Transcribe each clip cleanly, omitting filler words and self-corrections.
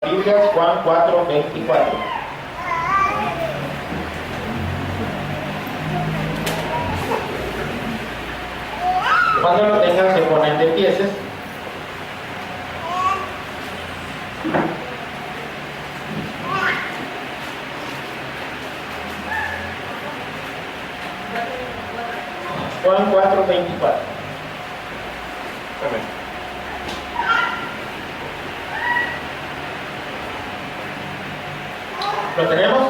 Biblias, Juan 4:24. Cuando lo tengan se ponen de pies. Juan 4:24. Amén. ¿Lo tenemos?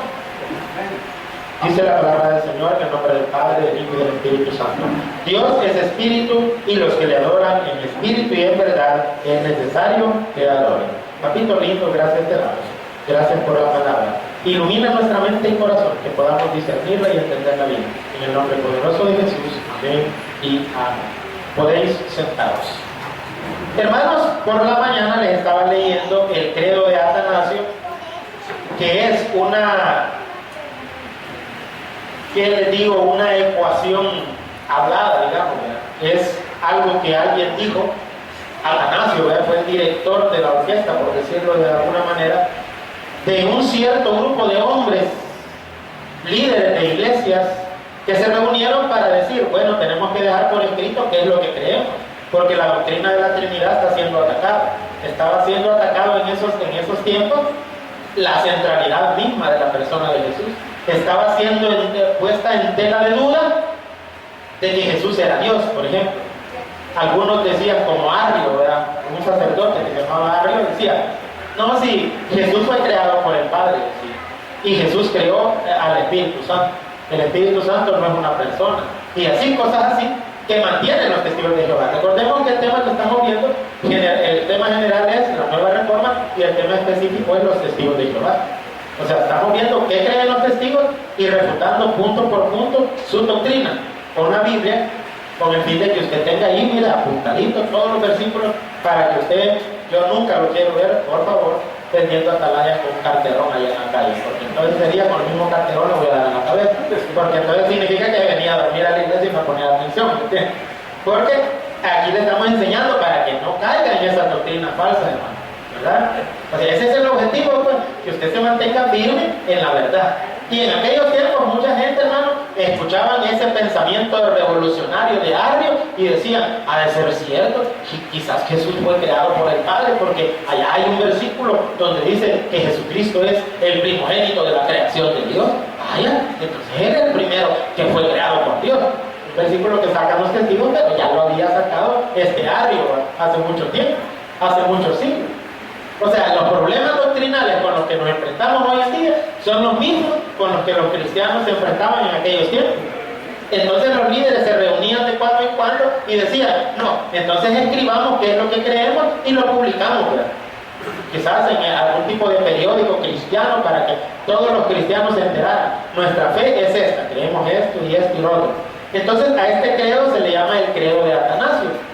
Dice la palabra del Señor en el nombre del Padre, del Hijo y del Espíritu Santo. Dios es espíritu y los que le adoran en espíritu y en verdad es necesario que adoren. Papito lindo, gracias te damos. Gracias por la palabra. Ilumina nuestra mente y corazón, que podamos discernirla y entenderla bien. En el nombre poderoso de Jesús. Amén y amén. Podéis sentaros. Hermanos, por la mañana les estaba leyendo el credo de Atanasio, que es una ecuación hablada, digamos, ¿verdad? Es algo que alguien dijo. Atanasio, ¿verdad?, fue el director de la orquesta, por decirlo de alguna manera, de un cierto grupo de hombres, líderes de iglesias, que se reunieron para decir, bueno, tenemos que dejar por escrito qué es lo que creemos, porque la doctrina de la Trinidad está siendo atacada. Estaba siendo atacado en esos tiempos la centralidad misma de la persona de Jesús. Estaba siendo puesta en tela de duda de que Jesús era Dios, por ejemplo. Algunos decían, como Arrio, ¿verdad?, un sacerdote que se llamaba Arrio, decía, no, si Jesús fue creado por el Padre, ¿sí?, y Jesús creó al Espíritu Santo. El Espíritu Santo no es una persona. Y así, cosas así, que mantienen los testigos de Jehová. Recordemos que el tema que estamos viendo, el tema general es la nueva reforma y el tema específico es los testigos de Jehová. O sea, estamos viendo qué creen los testigos y refutando punto por punto su doctrina con la Biblia, con el fin de que usted tenga ahí, mira, apuntadito todos los versículos para que usted, yo nunca lo quiero ver, por favor, teniendo atalayas con carterón allá en la calle, porque entonces sería con el mismo carterón le voy a dar en la cabeza, porque entonces significa que venía a dormir a la iglesia y me ponía atención, ¿entiendes? Porque aquí le estamos enseñando para que no caiga en esa doctrina falsa, hermano, ¿verdad? O sea, ese es el objetivo, pues, que usted se mantenga firme en la verdad. Y en aquellos tiempos mucha gente, hermano, escuchaban ese pensamiento revolucionario de Arrio y decían, ha de ser cierto, quizás Jesús fue creado por el Padre, porque allá hay un versículo donde dice que Jesucristo es el primogénito de la creación de Dios. Vaya, entonces era el primero que fue creado por Dios. Un versículo que sacan los testigos, pero ya lo había sacado Arrio hace mucho tiempo, hace muchos siglos. O sea, los problemas doctrinales con los que nos enfrentamos hoy en día son los mismos con los que los cristianos se enfrentaban en aquellos tiempos. Entonces los líderes se reunían de cuando en cuando y decían, no, entonces escribamos qué es lo que creemos y lo publicamos, ¿verdad? Quizás en algún tipo de periódico cristiano para que todos los cristianos se enteraran. Nuestra fe es esta, creemos esto y esto y lo otro. Entonces a este credo se le llama el credo de Atanasio.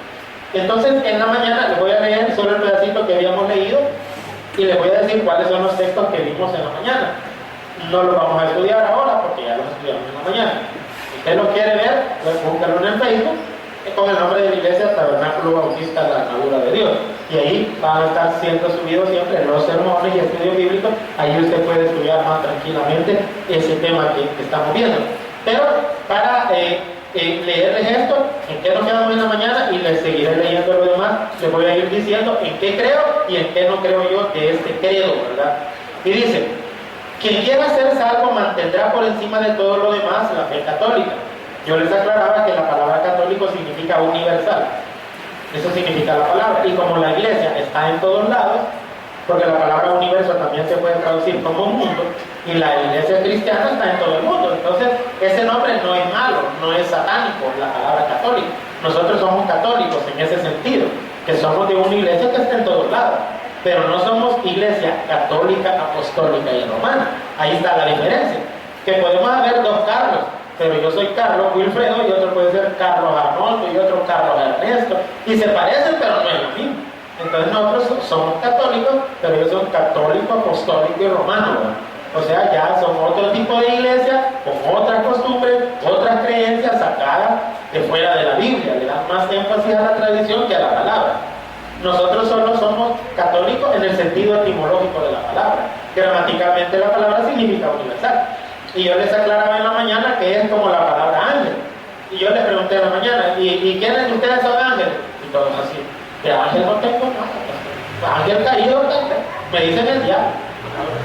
Entonces en la mañana les voy a leer solo el pedacito que habíamos leído y les voy a decir cuáles son los textos que vimos en la mañana. No los vamos a estudiar ahora porque ya los estudiamos en la mañana. Si usted lo quiere ver, pues búscalo en el Facebook con el nombre de la iglesia Tabernáculo Bautista La Armadura de Dios. Y ahí van a estar siendo subidos siempre los sermones y estudios bíblicos. Ahí usted puede estudiar más tranquilamente ese tema que estamos viendo. Pero para leerles esto, en qué nos quedamos en la mañana, y les seguiré leyendo lo demás, les voy a ir diciendo en qué creo y en qué no creo yo de este credo, ¿verdad? Y dice, quien quiera ser salvo mantendrá por encima de todo lo demás la fe católica. Yo les aclaraba que la palabra católico significa universal. Eso significa la palabra. Y como la iglesia está en todos lados, porque la palabra universo también se puede traducir como mundo, y la iglesia cristiana está en todo el mundo. Entonces, ese nombre no es malo, no es satánico, la palabra católico. Nosotros somos católicos en ese sentido, que somos de una iglesia que está en todos lados, pero no somos iglesia católica, apostólica y romana. Ahí está la diferencia, que podemos haber dos Carlos, pero yo soy Carlos Wilfredo y otro puede ser Carlos Arnoldo y otro Carlos Ernesto, y se parecen, pero no es lo mismo. Entonces nosotros somos católicos, pero ellos son católico, apostólico y romano, ¿verdad? O sea, ya son otro tipo de iglesia, con otras costumbres, otras creencias sacadas de fuera de la Biblia. Le dan más énfasis a la tradición que a la palabra. Nosotros solo somos católico en el sentido etimológico de la palabra. Gramaticalmente la palabra significa universal. Y yo les aclaraba en la mañana que es como la palabra ángel. Y yo les pregunté en la mañana, ¿y quiénes de ustedes son ángeles? Y todos así, de ángel no tengo nada. Ángel caído, me dicen el diablo.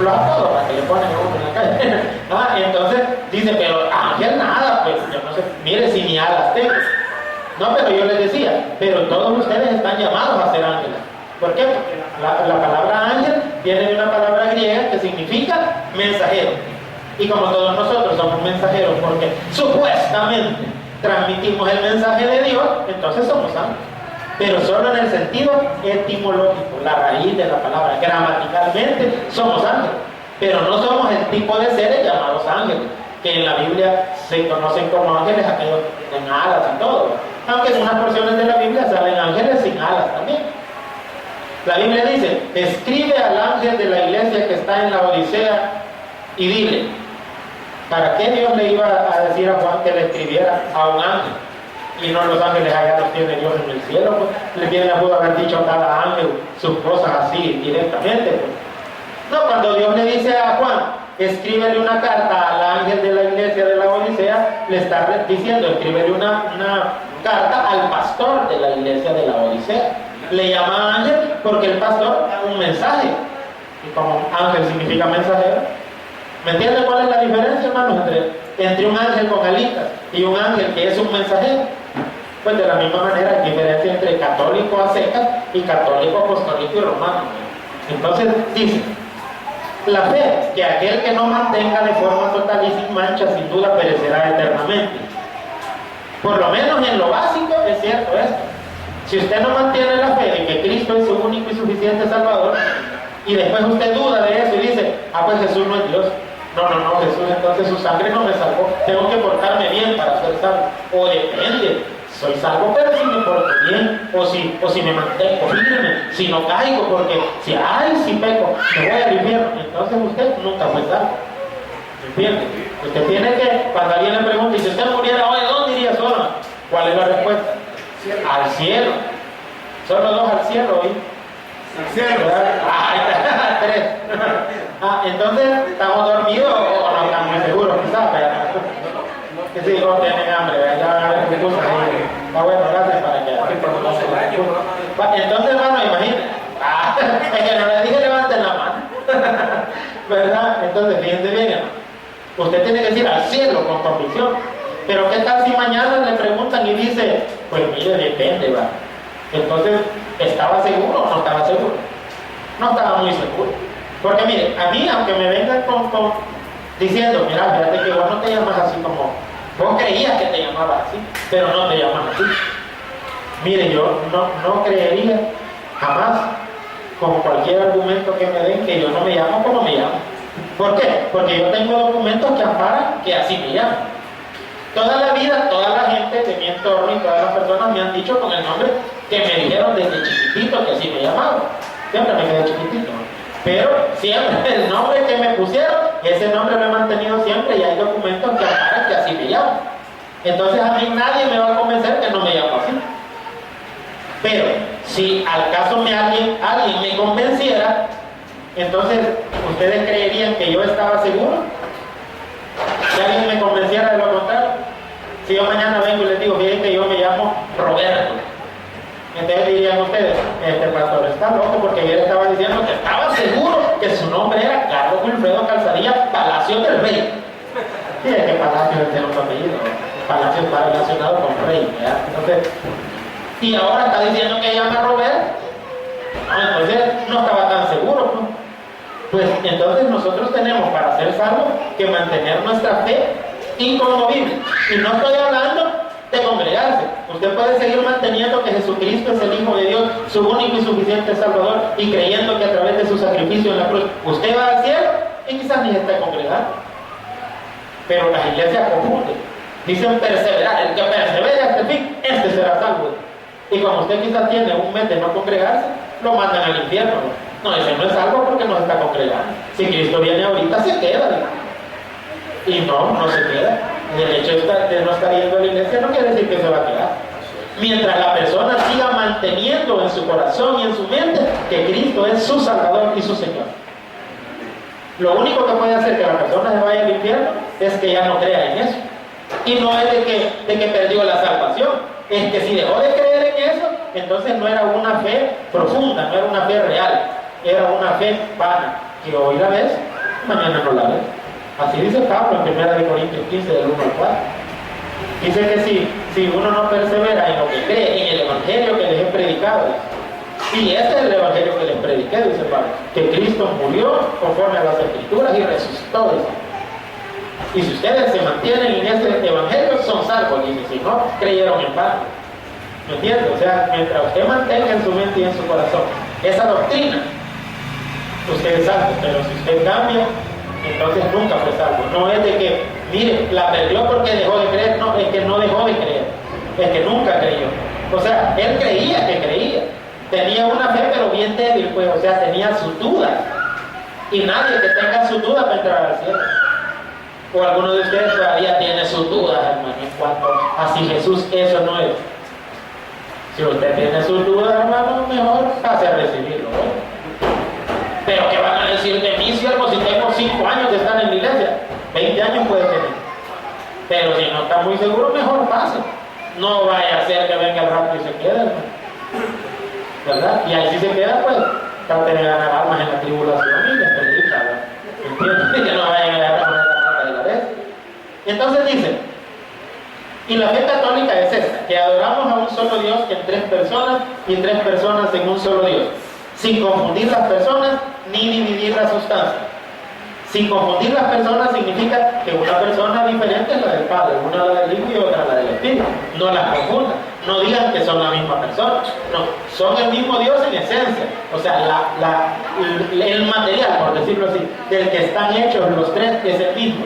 Lo apodo para que le ponen uno en la calle. Entonces dice, pero ángel nada, pues yo no sé, mire si ni alas tengo. No, pero yo les decía, pero todos ustedes están llamados a ser ángeles. ¿Por qué? Porque la palabra ángel viene de una palabra griega que significa mensajero. Y como todos nosotros somos mensajeros porque supuestamente transmitimos el mensaje de Dios, entonces somos ángeles. Pero solo en el sentido etimológico, la raíz de la palabra. Gramaticalmente somos ángeles, pero no somos el tipo de seres llamados ángeles, que en la Biblia se conocen como ángeles aquellos que tienen alas y todo. Aunque en unas porciones de la Biblia salen ángeles sin alas también. La Biblia dice, escribe al ángel de la iglesia que está en la Odisea y dile, ¿para qué Dios le iba a decir a Juan que le escribiera a un ángel? Y no los ángeles allá los tiene Dios en el cielo, pues le viene a poder haber dicho a cada ángel sus cosas así directamente, pues. No, cuando Dios le dice a Juan, escríbele una carta al ángel de la iglesia de la Odisea, le está diciendo, escríbele una carta al pastor de la iglesia de la Odisea. Le llama ángel porque el pastor da un mensaje. Y como ángel significa mensajero, ¿me entienden cuál es la diferencia, hermanos, entre un ángel con alitas y un ángel que es un mensajero? Pues de la misma manera hay diferencia entre católico a secas y católico apostólico y romano. Entonces dice, la fe, que aquel que no mantenga de forma total y sin mancha, sin duda perecerá eternamente. Por lo menos en lo básico es cierto esto. Si usted no mantiene la fe de que Cristo es su único y suficiente Salvador, y después usted duda de eso y dice, pues Jesús no es Dios. No, Jesús, entonces su sangre no me salvó. Tengo que portarme bien para ser salvo. O depende, soy salvo, pero si me porto bien, o si me mantengo firme, si no caigo, porque si peco, me voy al infierno. Entonces usted nunca fue salvo. ¿Entiende? Usted tiene que, cuando alguien le pregunta, y si usted muriera hoy, ¿dónde iría solo? ¿Cuál es la respuesta? Al cielo. Solo dos al cielo, ¿oí? Al cielo. Tres. Entonces, ¿estamos dormidos o no estamos muy seguros? Quizás, que si no tienen hambre, ya van a ver qué cosas ahí. Está bueno, gracias para que así por no se. Entonces, hermano, imagínense. Es que no les dije levanten la mano. ¿Verdad? Entonces, fíjense bien, hermano. Usted tiene que decir al cielo con convicción. Pero ¿qué tal si mañana le preguntan y dice, pues mire, depende, va? Entonces, ¿estaba seguro o no estaba seguro? No estaba muy seguro. Porque mire, a mí, aunque me vengan diciendo, mira, fíjate que vos no te llamas así como, vos creías que te llamabas así, pero no te llamas así. Mire, yo no creería jamás, con cualquier argumento que me den, que yo no me llamo como me llamo. ¿Por qué? Porque yo tengo documentos que amparan que así me llamo. Toda la vida, toda la gente de mi entorno y todas las personas me han dicho con el nombre que me dijeron desde chiquitito que así me llamaban. Siempre me quedé chiquitito. Pero siempre el nombre que me pusieron, ese nombre lo he mantenido siempre y hay documentos que amparan que así me llamo. Entonces a mí nadie me va a convencer que no me llamo así. Pero si al caso alguien me convenciera, entonces ¿ustedes creerían que yo estaba seguro? Si alguien me convenciera de lo contrario, si yo mañana vengo y les digo, fíjense que yo me llamo Roberto, entonces dirían ustedes, este pastor está loco porque ayer estaba diciendo que estaba seguro que su nombre era Carlos Wilfredo Calzadilla Palacio del Rey. Fíjense que Palacio es de los apellidos, Palacio está relacionado con Rey, ¿verdad? Entonces, y ahora está diciendo que llama Roberto, entonces no estaba tan seguro, ¿no? Pues entonces nosotros tenemos para ser salvos que mantener nuestra fe inconmovible. Y no estoy hablando de congregarse. Usted puede seguir manteniendo que Jesucristo es el Hijo de Dios, su único y suficiente Salvador, y creyendo que a través de su sacrificio en la cruz usted va al cielo y quizás ni se esté congregando. Pero las iglesias confunden. Dicen perseverar. El que persevere hasta el fin, este será salvo. Y como usted quizás tiene un mes de no congregarse, lo mandan al infierno. No, ese no es salvo porque no se está congregando. Si Cristo viene ahorita, se queda. Y no se queda. El hecho de no estar yendo a la iglesia no quiere decir que se va a quedar. Mientras la persona siga manteniendo en su corazón y en su mente que Cristo es su Salvador y su Señor. Lo único que puede hacer que la persona se vaya al infierno es que ya no crea en eso. Y no es de que perdió la salvación. Es que si dejó de creer en eso, entonces no era una fe profunda, no era una fe real. Era una fe vana, que hoy la ves, mañana no la ves. Así dice Pablo en 1 Corintios 15, del 1 al 4. Dice que si uno no persevera en lo que cree, en el evangelio que les he predicado, y este es el evangelio que les prediqué, dice Pablo, que Cristo murió conforme a las Escrituras y resucitó, dice. Y si ustedes se mantienen en ese evangelio, son salvos, dice. Si no, creyeron en vano. ¿Me entiendes? O sea, mientras usted mantenga en su mente y en su corazón esa doctrina, usted es salvo. Pero si usted cambia, entonces nunca fue salvo. No es de que, mire, la perdió porque dejó de creer. No, es que no dejó de creer. Es que nunca creyó. O sea, él creía que creía. Tenía una fe, pero bien débil, pues. O sea, tenía sus dudas. Y nadie que tenga sus dudas va a entrar al cielo. O alguno de ustedes todavía tiene sus dudas, hermano, en cuanto a si Jesús eso no es. Si usted tiene sus dudas, hermano, mejor pase a recibirlo, ¿eh? Pero ¿qué van a decir de mí, siervo, si tengo 5 años de estar en la iglesia? 20 años puede tener. Pero si no está muy seguro, mejor pase. No vaya a ser que venga el rapto y se quede, hermano. ¿Verdad? Y ahí si se queda, pues, trate de ganar almas en la tribulación y les predica, ¿verdad? ¿Entiendes? Que no vayan a agarrar con esa marca de la vez. Entonces dice, y la fe católica es esta, que adoramos a un solo Dios en 3 personas y 3 personas en un solo Dios, sin confundir las personas ni dividir la sustancia. Sin confundir las personas significa que una persona diferente es la del Padre, una la del Hijo y otra la del Espíritu. No las confundan, no digan que son la misma persona, no, son el mismo Dios en esencia. O sea, el material, por decirlo así, del que están hechos los 3 es el mismo.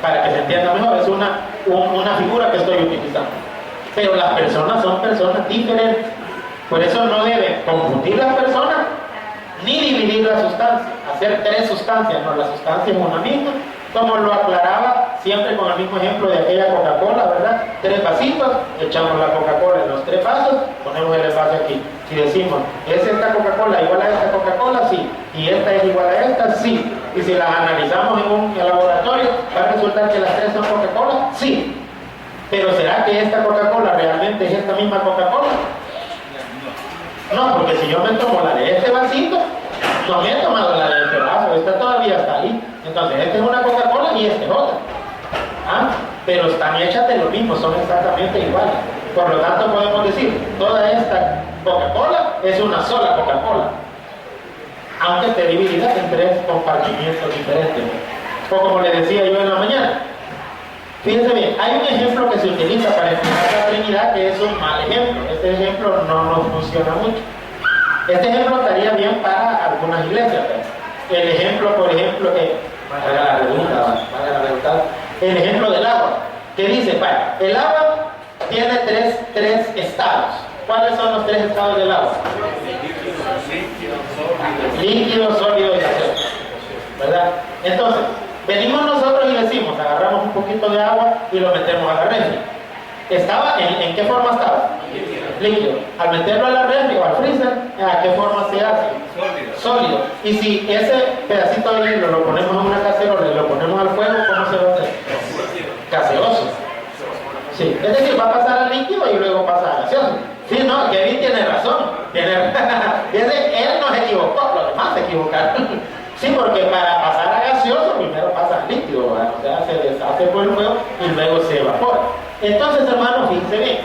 Para que se entienda mejor, es una figura que estoy utilizando. Pero las personas son personas diferentes. Por eso no deben confundir las personas ni dividir la sustancia, hacer 3 sustancias, no, la sustancia es una misma, como lo aclaraba siempre con el mismo ejemplo de aquella Coca-Cola, ¿verdad? 3 vasitos, echamos la Coca-Cola en los 3 vasos, ponemos el envase aquí. Si decimos, ¿es esta Coca-Cola igual a esta Coca-Cola? Sí. ¿Y esta es igual a esta? Sí. Y si las analizamos en un laboratorio, ¿va a resultar que las 3 son Coca-Cola? Sí. Pero ¿será que esta Coca-Cola realmente es esta misma Coca-Cola? No, porque si yo me tomo la de este vasito, no me he tomado la de este vaso, esta todavía está ahí. Entonces, esta es una Coca-Cola y esta es otra. ¿Ah? Pero están hechas de lo mismo, son exactamente iguales. Por lo tanto, podemos decir, toda esta Coca-Cola es una sola Coca-Cola, aunque esté dividida en 3 compartimientos diferentes. O como le decía yo en la mañana, fíjense bien, hay un ejemplo que se utiliza para explicar la Trinidad que es un mal ejemplo. Este ejemplo no nos funciona mucho. Este ejemplo estaría bien para algunas iglesias. El ejemplo, por ejemplo, el ejemplo del agua, que dice, vaya, el agua tiene tres estados. ¿Cuáles son los 3 estados del agua? Líquido, sólido y gaseoso, ¿verdad? Entonces, venimos nosotros y decimos, agarramos un poquito de agua y lo metemos a la refri. ¿Estaba en qué forma estaba? Líquido. Al meterlo a la refri o al freezer, ¿a qué forma se hace? Sólido. Y si ese pedacito de hielo lo ponemos en una cacerola y lo ponemos al fuego, ¿cómo se va a hacer? Gaseoso. Sí. Es decir, va a pasar al líquido y luego pasa a gaseoso. Sí, no, Kevin tiene razón. Él no se equivocó, los demás se equivocaron. Sí, porque para pasar a gaseoso primero pasa al líquido, ¿verdad? O sea, se deshace por el fuego y luego se evapora. Entonces, hermanos, fíjense bien,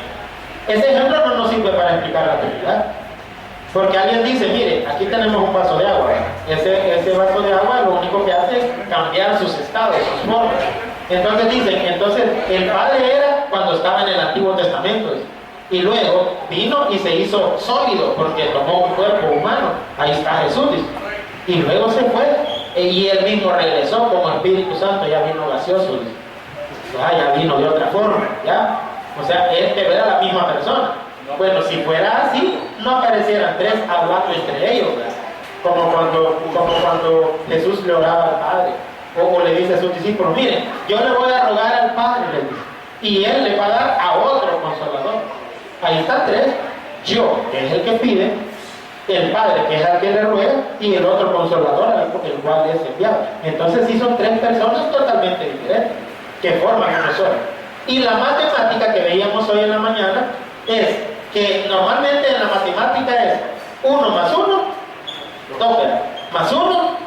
ese ejemplo no nos sirve para explicar la Trinidad. Porque alguien dice, mire, aquí tenemos un vaso de agua. Ese vaso de agua lo único que hace es cambiar sus estados, sus formas. Entonces dicen, el Padre era cuando estaba en el Antiguo Testamento. Y luego vino y se hizo sólido porque tomó un cuerpo humano. Ahí está Jesús, dice. Y luego se fue y él mismo regresó como Espíritu Santo, ya vino gaseoso, ya vino de otra forma, ¿ya? O sea, él era la misma persona. Bueno, si fuera así, no aparecieran 3 hablando entre ellos, ¿verdad? Como cuando Jesús le oraba al Padre, o le dice a sus discípulos, miren, yo le voy a rogar al Padre, y él le va a dar a otro consolador. Ahí están tres. Yo, que es el que pide, el Padre, que es el que le ruega, y el otro consolador, el cual es enviado. Entonces sí son tres personas totalmente diferentes, que forman uno solo. Y la matemática que veíamos hoy en la mañana es que normalmente en la matemática es 1 más 1, 2, más 1,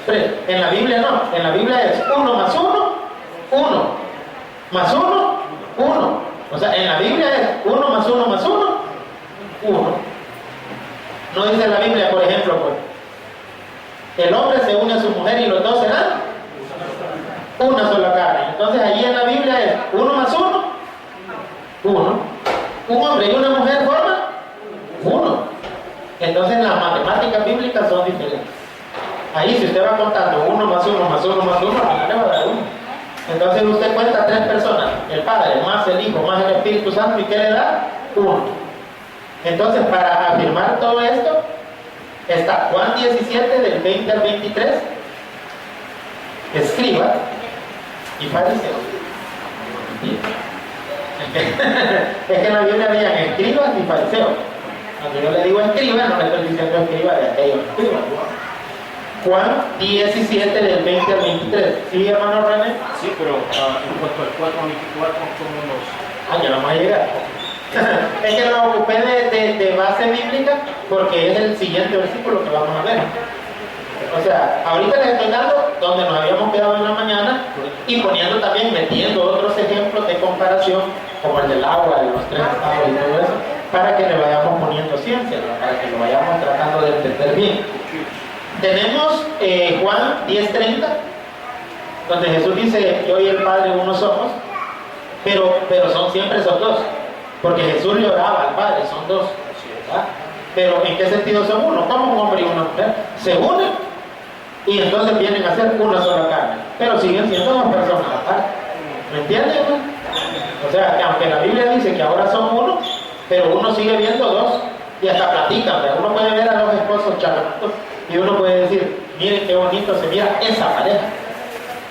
3. En la Biblia no, en la Biblia es 1 más 1, 1, más 1, 1. O sea, en la Biblia es 1 más 1 más 1, 1. No dice la Biblia, por ejemplo, pues, el hombre se une a su mujer y los dos serán una sola carne. Entonces allí en la Biblia es 1 más 1, 1. Un hombre y una mujer forman 1. Entonces las matemáticas bíblicas son diferentes. Ahí si usted va contando 1 más 1 más 1 más 1, al final le va a dar 1. Entonces usted cuenta 3 personas, el Padre, más el Hijo, más el Espíritu Santo, ¿y qué le da? 1. Entonces, para afirmar todo esto, está Juan 17, del 20 al 23, escriba y fariseo. Es que en la Biblia habían escribas y fariseos. Cuando yo le digo escriba, no le estoy diciendo escriba de aquellos escribas. Juan 17, del 20 al 23. ¿Sí, hermano René? Sí, pero en cuanto al 4 a 24, ¿cómo nos...? Ya vamos a llegar. Es que lo ocupé de base bíblica porque es el siguiente versículo que vamos a ver. O sea, ahorita les estoy dando donde nos habíamos quedado en la mañana y poniendo también, metiendo otros ejemplos de comparación, como el del agua, de los 3 estados y todo eso, para que le vayamos poniendo ciencia, ¿no? Para que lo vayamos tratando de entender bien. Tenemos Juan 10:30, donde Jesús dice: yo y el Padre uno somos, pero son siempre esos dos, porque Jesús le oraba al Padre, son dos, ¿verdad? Pero ¿en qué sentido son uno? Como un hombre y una mujer se unen y entonces vienen a ser una sola carne, pero siguen siendo dos personas aparte. ¿Me entienden? O sea, que aunque la Biblia dice que ahora son uno, pero uno sigue viendo dos y hasta platican, ¿verdad? Uno puede ver a los esposos charlando y uno puede decir: miren qué bonito se mira esa pareja.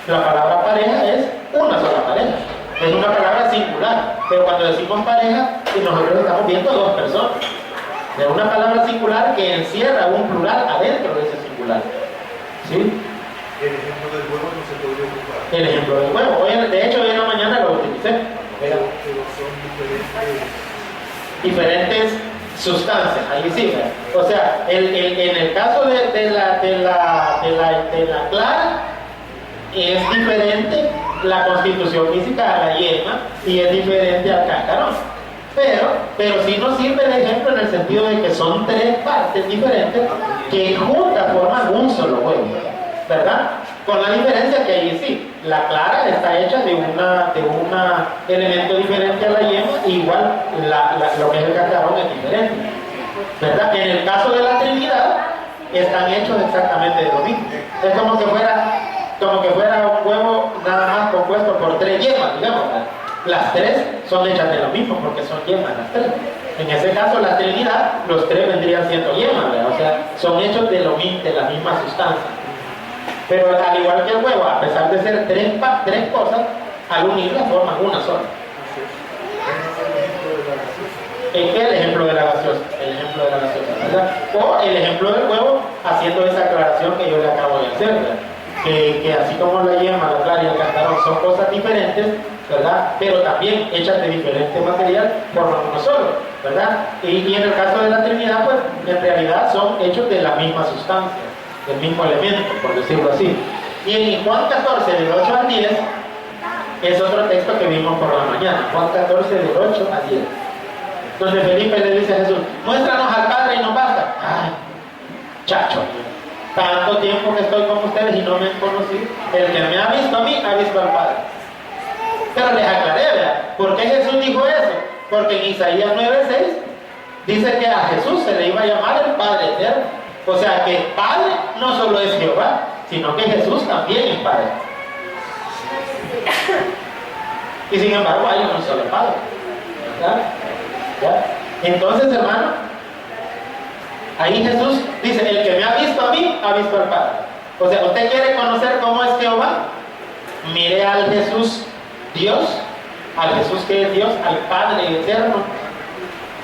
La palabra pareja es una sola pareja, es una palabra singular, pero cuando decimos pareja, nosotros estamos viendo dos personas. Es una palabra singular que encierra un plural adentro de ese singular. ¿Sí? El ejemplo del huevo no se podría ocupar. El ejemplo del huevo, de hecho hoy en la mañana lo utilicé. Pero son diferentes sustancias, ahí sí, ¿verdad? O sea, en el caso de la clara, es diferente la constitución física a la yema y es diferente al cascarón. Pero sí nos sirve el ejemplo en el sentido de que son 3 partes diferentes que juntas forman un solo huevo, ¿verdad? Con la diferencia que ahí sí, la clara está hecha de un elemento diferente a la yema, igual lo que es el cascarón es diferente, ¿verdad? En el caso de la Trinidad, están hechos exactamente de lo mismo. Es como que fuera un huevo nada más compuesto por 3 yemas, digamos, ¿verdad? Las 3 son hechas de lo mismo porque son yemas las 3. En ese caso, la Trinidad, los 3 vendrían siendo yemas, ¿verdad? O sea, son hechos de la misma sustancia. Pero al igual que el huevo, a pesar de ser 3 cosas, al unirlas forman una sola. ¿En qué? El ejemplo de la gaseosa. El ejemplo de la gaseosa, ¿verdad? O el ejemplo del huevo, haciendo esa aclaración que yo le acabo de hacer, ¿verdad? Que así como la yema, la clara y el cascarón son cosas diferentes, ¿verdad? Pero también hechas de diferente material, forman uno solo, ¿verdad? Y en el caso de la Trinidad, pues en realidad son hechos de la misma sustancia, del mismo elemento, por decirlo así. Y en Juan 14, del 8 al 10, es otro texto que vimos por la mañana. Juan 14, del 8 al 10. Donde Felipe le dice a Jesús: muéstranos al Padre y nos basta. Ay, chacho, tanto tiempo que estoy con ustedes y no me han conocido. El que me ha visto a mí, ha visto al Padre. Pero les aclaré, ¿verdad? ¿Por qué Jesús dijo eso? Porque en Isaías 9:6 dice que a Jesús se le iba a llamar el Padre Eterno. O sea que Padre no solo es Jehová, sino que Jesús también es Padre. Y sin embargo hay un solo Padre, ¿verdad? ¿Ya? Entonces, hermano, ahí Jesús dice: el que me ha visto a mí, ha visto al Padre. O sea, ¿usted quiere conocer cómo es Jehová? Mire al Jesús Dios, al Jesús que es Dios, al Padre eterno.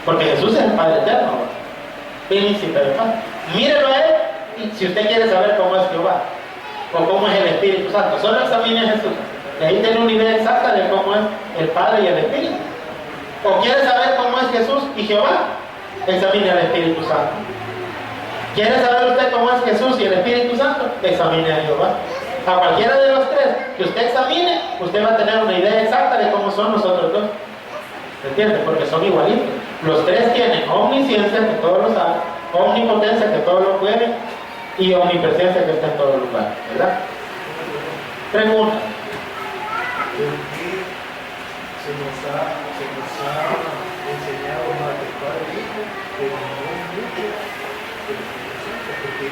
Porque Jesús es el Padre eterno, príncipe de paz. Mírelo a él, y si usted quiere saber cómo es Jehová o cómo es el Espíritu Santo, solo examine a Jesús. Y ahí tiene una idea exacta de cómo es el Padre y el Espíritu. ¿O quiere saber cómo es Jesús y Jehová? Examine al Espíritu Santo. ¿Quiere saber usted cómo es Jesús y el Espíritu Santo? Examine a Jehová. A cualquiera de los tres que usted examine, usted va a tener una idea exacta de cómo son nosotros dos. ¿Entiende? Porque son igualitos. Los tres tienen omnisciencia, que todo lo sabe, omnipotencia, que todo lo puede, y omnipresencia, que está en todo lugar. ¿Verdad? Pregunta. ¿Por qué se nos ha enseñado más del Padre y Hijo, pero no mucho del Espíritu Santo? Porque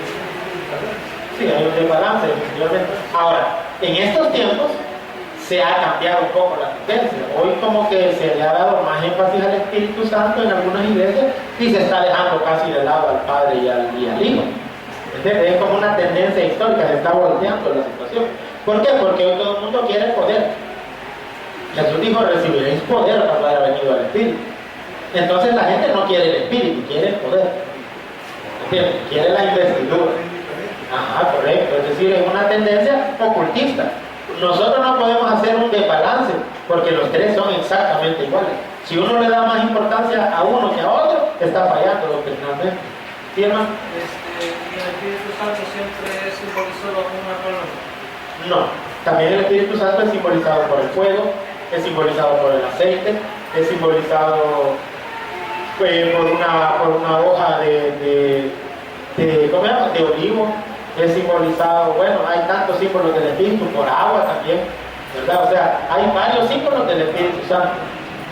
es un desbalance. Sí, hay un desbalance, definitivamente. Ahora, en estos tiempos se ha cambiado un poco la tendencia. Hoy como que se le ha dado más énfasis al Espíritu Santo en algunas iglesias y se está dejando casi de lado al Padre y al Hijo. Es como una tendencia histórica, se está volteando la situación. ¿Por qué? Porque hoy todo el mundo quiere poder. Jesús dijo, recibiréis poder cuando haya venido el Espíritu. Entonces la gente no quiere el Espíritu, quiere el poder. ¿Entiendes? Quiere la investidura. Ajá, correcto. Es decir, es una tendencia ocultista. Nosotros no podemos hacer un desbalance porque los tres son exactamente iguales. Si uno le da más importancia a uno que a otro, está fallando doctrinalmente. ¿Sí, hermano? ¿Y el Espíritu Santo siempre es simbolizado con una palabra? No. También el Espíritu Santo es simbolizado por el fuego, es simbolizado por el aceite, es simbolizado por una hoja ¿cómo se llama? De olivo. Es simbolizado, bueno, hay tantos símbolos del Espíritu, por agua también, ¿verdad? O sea, hay varios símbolos del Espíritu Santo,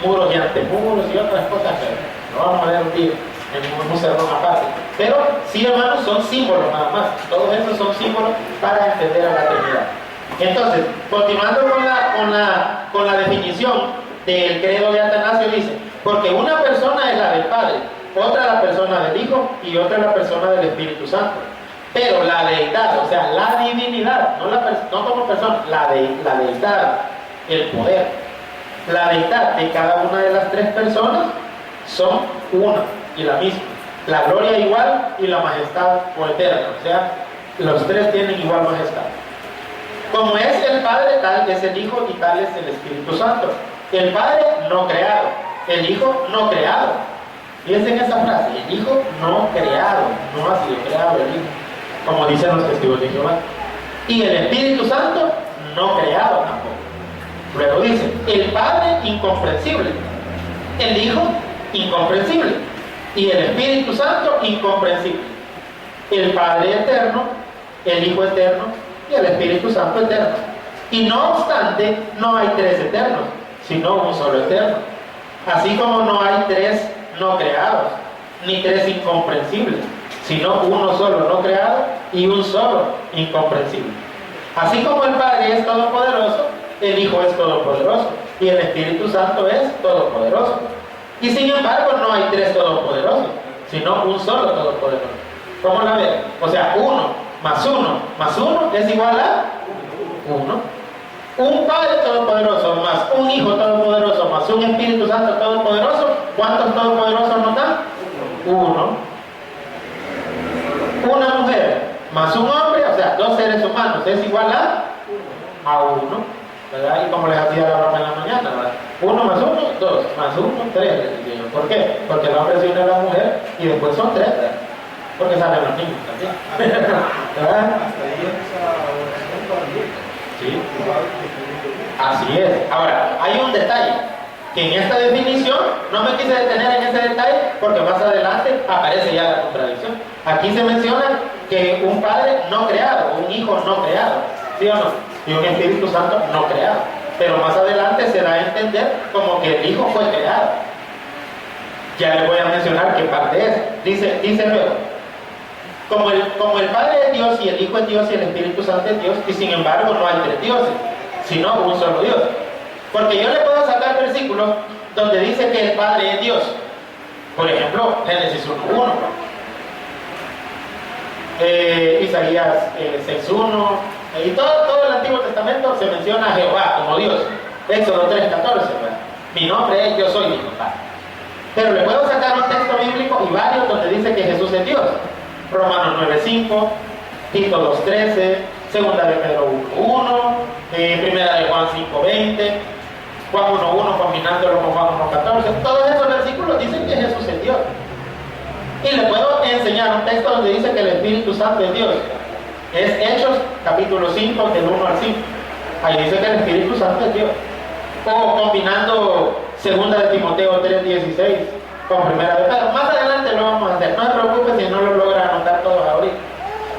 muros y antemuros y otras cosas que no vamos a leer un día en un sermón aparte. Pero sí, hermanos, son símbolos nada más. Todos esos son símbolos para entender a la Trinidad. Entonces, continuando con la definición del credo de Atanasio, dice, porque una persona es la del Padre, otra la persona del Hijo y otra la persona del Espíritu Santo. Pero la deidad, o sea, la divinidad, no como persona, la deidad, el poder, la deidad de cada una de las tres personas son una y la misma. La gloria igual y la majestad eterna, o sea, los tres tienen igual majestad. Como es el Padre, tal es el Hijo y tal es el Espíritu Santo. El Padre no creado, el Hijo no creado. Fíjense en esa frase, el Hijo no creado, no ha sido creado el Hijo, como dicen los testigos de Jehová. Y el Espíritu Santo no creado tampoco. Luego dice, el Padre incomprensible, el Hijo incomprensible y el Espíritu Santo incomprensible. El Padre eterno, el Hijo eterno y el Espíritu Santo eterno. Y no obstante, no hay tres eternos, sino un solo eterno. Así como no hay tres no creados, ni tres incomprensibles, sino uno solo no creado y un solo incomprensible. Así como el Padre es todopoderoso, el Hijo es todopoderoso y el Espíritu Santo es todopoderoso. Y sin embargo no hay tres todopoderosos, sino un solo todopoderoso. ¿Cómo la ven? O sea, uno más uno es igual a uno. Un Padre todopoderoso más un Hijo todopoderoso más un Espíritu Santo todopoderoso, ¿cuántos todopoderosos nos dan? Uno. Una mujer más un hombre, o sea, dos seres humanos, es igual a uno, ¿verdad? Y como les hacía la broma en la mañana, ¿verdad? Uno más uno, dos, más uno, tres. ¿Por qué? Porque el hombre se une a la mujer y después son tres, ¿verdad? Porque salen los niños también. ¿Verdad? Hasta ahí esa oración también. Sí. Así es. Ahora, hay un detalle, que en esta definición no me quise detener en ese detalle porque más adelante aparece ya la contradicción. Aquí se menciona que un Padre no creado, un Hijo no creado, ¿sí o no? Y un Espíritu Santo no creado. Pero más adelante se da a entender como que el Hijo fue creado. Ya les voy a mencionar qué parte es. Dice luego, como el Padre es Dios y el Hijo es Dios y el Espíritu Santo es Dios, y sin embargo no hay tres dioses, sino un solo Dios. Porque yo le puedo sacar versículos donde dice que el Padre es Dios. Por ejemplo, Génesis 1:1, Isaías 6:1, y todo el Antiguo Testamento se menciona a Jehová como Dios. Éxodo 3:14, mi nombre es Yo soy, mi papá. Pero le puedo sacar un texto bíblico y varios donde dice que Jesús es Dios. Romanos 9:5, Tito 2:13, segunda de Pedro 1:1, primera de Juan 5:20, Juan 1:1 combinándolo con Juan 1:14. Todos esos versículos dicen que Jesús es Dios. Y le puedo enseñar un texto donde dice que el Espíritu Santo es Dios. Es Hechos capítulo 5 del 1 al 5. Ahí dice que el Espíritu Santo es Dios. O combinando segunda de Timoteo 3:16 con primera de Pedro. Más adelante lo vamos a hacer. No se preocupe si no lo logra anotar todos ahorita.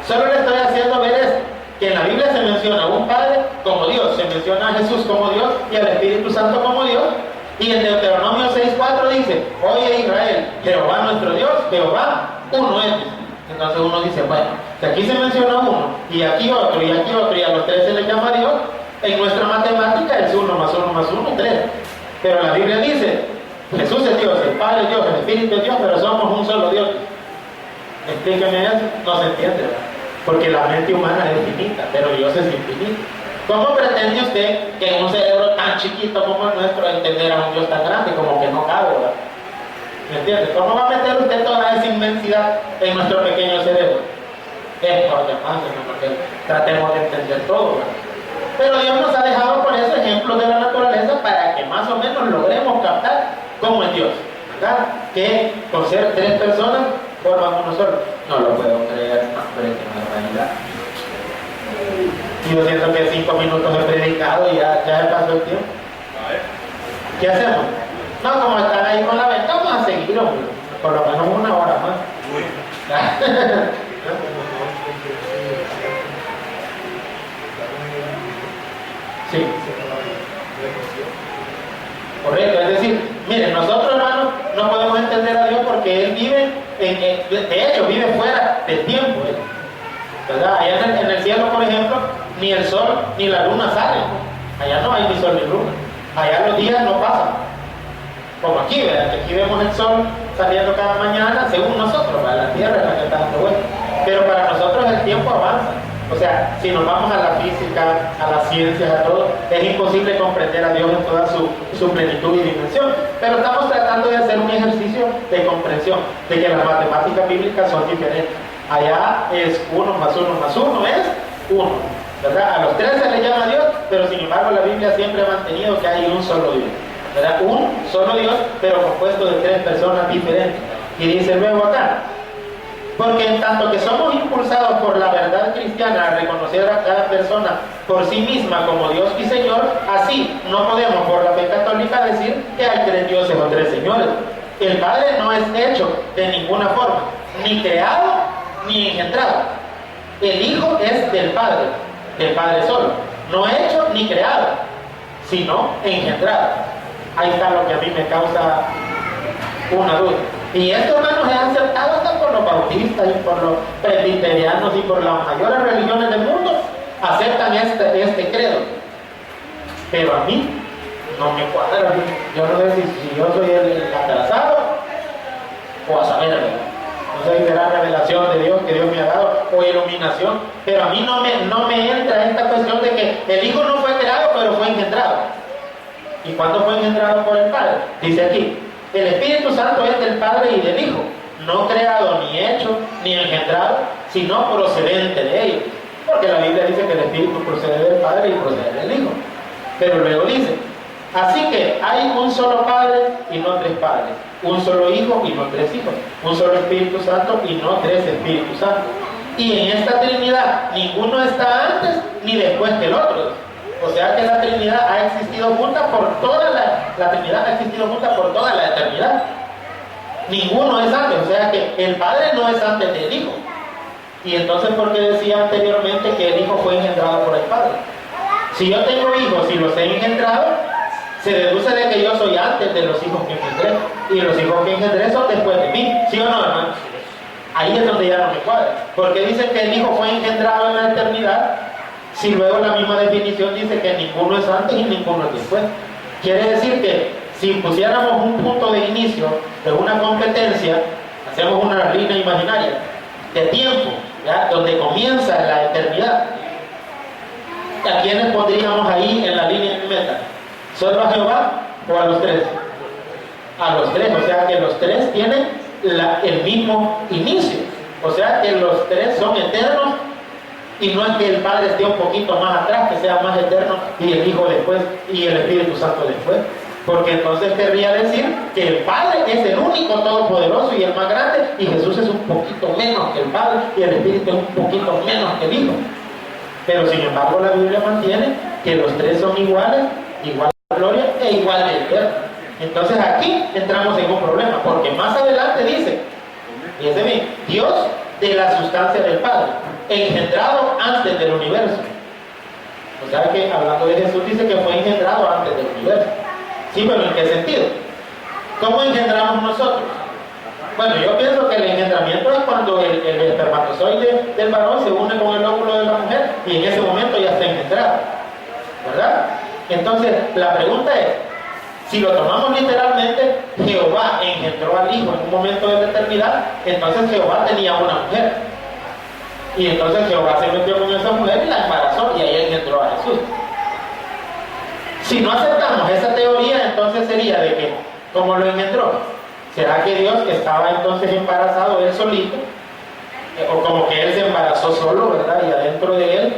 Solo le estoy haciendo ver esto, que en la Biblia se menciona a un Padre como Dios, se menciona a Jesús como Dios y al Espíritu Santo como Dios. Y en Deuteronomio 6:4 dice: oye Israel, Jehová nuestro Dios, Jehová uno es. Entonces uno dice, bueno, si aquí se menciona uno, y aquí otro, y aquí otro, y a los tres se les llama Dios, en nuestra matemática es 1 más 1 más 1, 3. Pero la Biblia dice, Jesús es Dios, el Padre es Dios, el Espíritu es Dios, pero somos un solo Dios. Explíqueme eso, no se entiende, ¿verdad? Porque la mente humana es finita, pero Dios es infinito. ¿Cómo pretende usted que en un cerebro tan chiquito como el nuestro entender a un Dios tan grande? Como que no cabe, ¿verdad? ¿Me entiende? ¿Cómo va a meter usted toda esa inmensidad en nuestro pequeño cerebro? Es por demás, porque tratemos de entender todo, ¿verdad? Pero Dios nos ha dejado por eso ejemplos de la naturaleza para que más o menos logremos captar cómo es Dios, ¿verdad? Que con ser tres personas forman uno solo. No lo puedo creer, no, pero es que no es realidad. Y yo siento que 5 minutos he predicado y ya se pasó el tiempo. ¿Qué hacemos? No, como están ahí con la venta, vamos a seguir, hombre. Por lo menos 1 hora más. Sí. Correcto, es decir, miren, nosotros hermanos no podemos entender a Dios porque Él vive, de hecho, vive fuera del tiempo, ¿verdad? Allá en el cielo, por ejemplo, ni el sol ni la luna salen. Allá no hay ni sol ni luna. Allá los días no pasan. Como aquí, ¿verdad? Que aquí vemos el sol saliendo cada mañana, según nosotros, ¿verdad? La tierra es la que está dando vuelta. Pero para nosotros el tiempo avanza. O sea, si nos vamos a la física, a las ciencias, a todo, es imposible comprender a Dios en toda su plenitud y dimensión. Pero estamos tratando de hacer un ejercicio de comprensión de que las matemáticas bíblicas son diferentes. Allá es 1 más 1 más 1 es 1, ¿verdad? A los tres se les llama Dios, pero sin embargo la Biblia siempre ha mantenido que hay un solo Dios, ¿verdad? Un solo Dios, pero compuesto de 3 personas diferentes. Y dice luego acá, porque en tanto que somos impulsados por la verdad cristiana a reconocer a cada persona por sí misma como Dios y Señor, así no podemos por la fe católica decir que hay 3 dioses o 3 señores. El Padre no es hecho de ninguna forma, ni creado ni engendrado. El Hijo es del Padre solo, no hecho ni creado, sino engendrado. Ahí está lo que a mí me causa una duda. Y esto, hermanos, es aceptado hasta por los bautistas y por los presbiterianos y por las mayores religiones del mundo. Aceptan este credo. Pero a mí no me cuadra. Yo no sé si yo soy el atrasado o a saber, ¿verdad? No sé si será revelación de Dios que Dios me ha dado o iluminación. Pero a mí no me entra esta cuestión de que el Hijo no fue creado, pero fue engendrado. ¿Y cuándo fue engendrado por el Padre? Dice aquí, el Espíritu Santo es del Padre y del Hijo, no creado ni hecho ni engendrado, sino procedente de ellos. Porque la Biblia dice que el Espíritu procede del Padre y procede del Hijo. Pero luego dice, así que hay un solo Padre y no 3 padres, un solo Hijo y no 3 hijos, un solo Espíritu Santo y no 3 Espíritus Santos. Y en esta Trinidad ninguno está antes ni después que el otro. O sea que la Trinidad ha existido junta por toda la Trinidad ha existido junta por toda la eternidad. Ninguno es antes, o sea que el Padre no es antes del Hijo. Y entonces, ¿por qué decía anteriormente que el Hijo fue engendrado por el Padre? Si yo tengo hijos y los he engendrado, se deduce de que yo soy antes de los hijos que engendré. Y los hijos que engendré son después de mí, ¿sí o no, hermano? Ahí es donde ya no me cuadra. Porque dicen que el Hijo fue engendrado en la eternidad, si luego la misma definición dice que ninguno es antes y ninguno es después. Quiere decir que si pusiéramos un punto de inicio de una competencia, hacemos una línea imaginaria de tiempo, ¿ya? Donde comienza la eternidad. ¿A quiénes pondríamos ahí en la línea de meta? ¿Solo a Jehová o a los 3? a los tres, o sea que los tres tienen el mismo inicio, o sea que los tres son eternos y no es que el Padre esté un poquito más atrás, que sea más eterno y el Hijo después y el Espíritu Santo después, porque entonces querría decir que el Padre es el único todopoderoso y el más grande y Jesús es un poquito menos que el Padre y el Espíritu es un poquito menos que el Hijo. Pero sin embargo la Biblia mantiene que los tres son iguales, igual de gloria e igual de eterno. Entonces aquí entramos en un problema, porque más adelante dice, fíjense bien, Dios de la sustancia del Padre, engendrado antes del universo. O sea que hablando de Jesús dice que fue engendrado antes del universo. Sí, pero ¿en qué sentido? ¿Cómo engendramos nosotros? Bueno, yo pienso que el engendramiento es cuando el espermatozoide del varón se une con el óvulo de la mujer y en ese momento ya está engendrado, ¿verdad? Entonces, la pregunta es, si lo tomamos literalmente, Jehová engendró al Hijo en un momento de la eternidad, entonces Jehová tenía una mujer. Y entonces Jehová se metió con esa mujer y la embarazó y ahí engendró a Jesús. Si no aceptamos esa teoría, entonces sería de que, ¿cómo lo engendró? ¿Será que Dios estaba entonces embarazado él solito? O como que él se embarazó solo, ¿verdad? Y adentro de él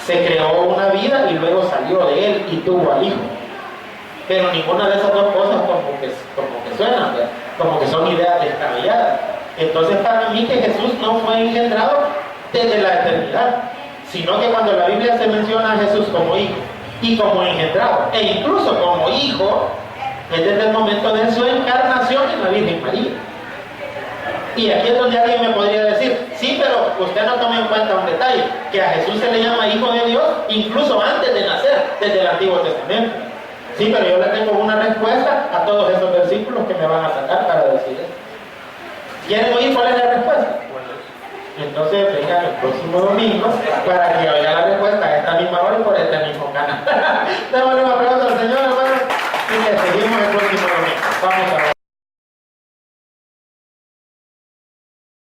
se creó una vida y luego salió de él y tuvo al Hijo. Pero ninguna de esas dos cosas como que suenan, ¿verdad? Como que son ideas descabelladas. Entonces para mí que Jesús no fue engendrado desde la eternidad, sino que cuando la Biblia se menciona a Jesús como hijo y como engendrado, e incluso como hijo, es desde el momento de su encarnación en la Virgen María. Y aquí es donde alguien me podría decir, sí, pero usted no toma en cuenta un detalle, que a Jesús se le llama Hijo de Dios incluso antes de nacer, desde el Antiguo Testamento. Sí, pero yo le tengo una respuesta a todos esos versículos que me van a sacar para decir eso. ¿Quieren oír cuál es la respuesta? Entonces vengan el próximo domingo para que oiga la respuesta a esta misma hora y por este mismo canal. Démosle un aplauso al Señor, hermano, y le seguimos el próximo domingo. Vamos a ver.